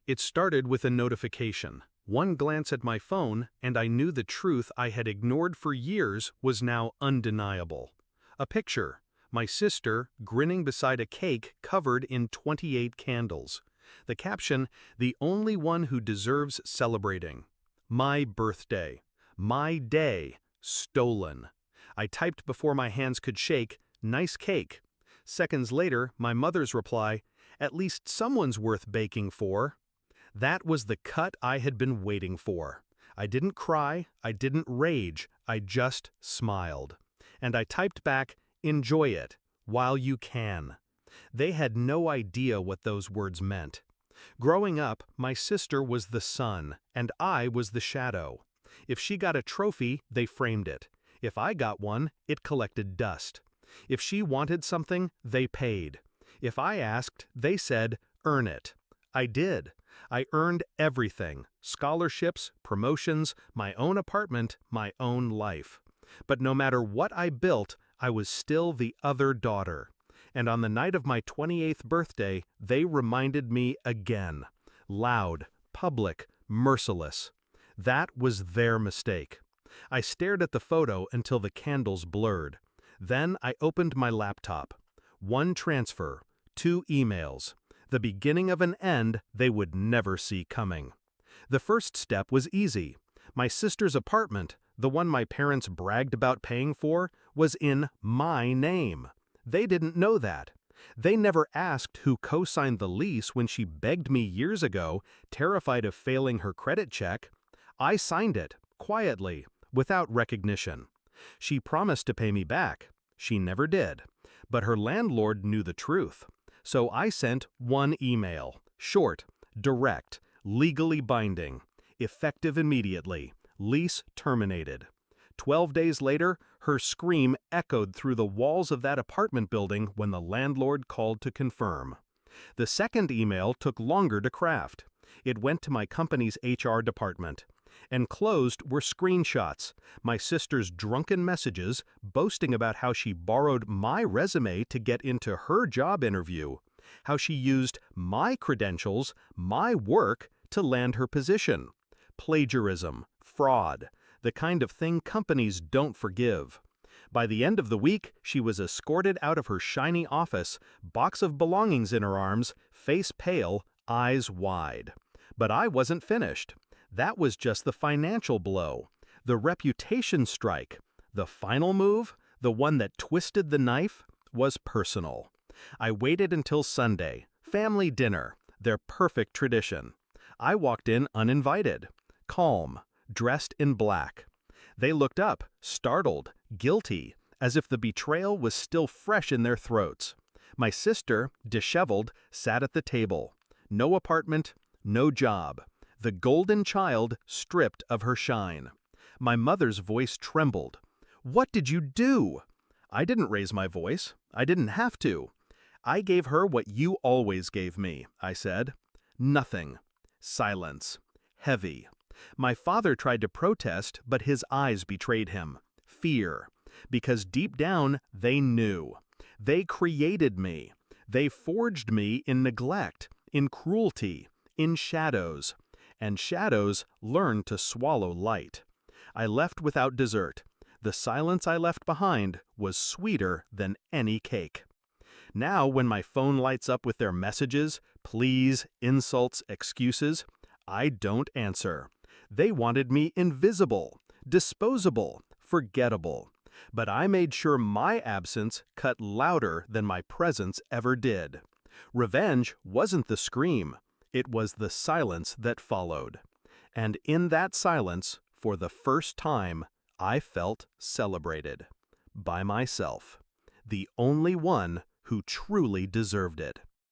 It started with a notification. One glance at my phone, and I knew the truth I had ignored for years was now undeniable. A picture. My sister, grinning beside a cake covered in 28 candles. The caption, "The only one who deserves celebrating." My birthday. My day. Stolen. I typed before my hands could shake, "Nice cake." Seconds later, my mother's reply, "At least someone's worth baking for." That was the cut I had been waiting for. I didn't cry, I didn't rage, I just smiled. And I typed back, "Enjoy it, while you can." They had no idea what those words meant. Growing up, my sister was the sun, and I was the shadow. If she got a trophy, they framed it. If I got one, it collected dust. If she wanted something, they paid. If I asked, they said, "Earn it." I did. I earned everything: scholarships, promotions, my own apartment, my own life. But no matter what I built, I was still the other daughter. And on the night of my 28th birthday, they reminded me again. Loud, public, merciless. That was their mistake. I stared at the photo until the candles blurred. Then I opened my laptop. One transfer, 2 emails. The beginning of an end they would never see coming. The first step was easy. My sister's apartment, the one my parents bragged about paying for, was in my name. They didn't know that. They never asked who co-signed the lease when she begged me years ago, terrified of failing her credit check. I signed it, quietly, without recognition. She promised to pay me back. She never did. But her landlord knew the truth. So I sent one email, short, direct, legally binding, effective immediately, lease terminated. 12 days later, her scream echoed through the walls of that apartment building when the landlord called to confirm. The second email took longer to craft. It went to my company's HR department. Enclosed were screenshots, my sister's drunken messages boasting about how she borrowed my resume to get into her job interview, how she used my credentials, my work, to land her position. Plagiarism, fraud, the kind of thing companies don't forgive. By the end of the week, she was escorted out of her shiny office, box of belongings in her arms, face pale, eyes wide. But I wasn't finished. That was just the financial blow. The reputation strike, the final move, the one that twisted the knife, was personal. I waited until Sunday, family dinner, their perfect tradition. I walked in uninvited, calm, dressed in black. They looked up, startled, guilty, as if the betrayal was still fresh in their throats. My sister, disheveled, sat at the table. No apartment, no job. The golden child stripped of her shine. My mother's voice trembled. "What did you do?" I didn't raise my voice. I didn't have to. "I gave her what you always gave me," I said. Nothing. Silence. Heavy. My father tried to protest, but his eyes betrayed him. Fear. Because deep down, they knew. They created me. They forged me in neglect, in cruelty, in shadows. And shadows learn to swallow light. I left without dessert. The silence I left behind was sweeter than any cake. Now, when my phone lights up with their messages, pleas, insults, excuses, I don't answer. They wanted me invisible, disposable, forgettable. But I made sure my absence cut louder than my presence ever did. Revenge wasn't the scream. It was the silence that followed. And in that silence, for the first time, I felt celebrated. By myself. The only one who truly deserved it.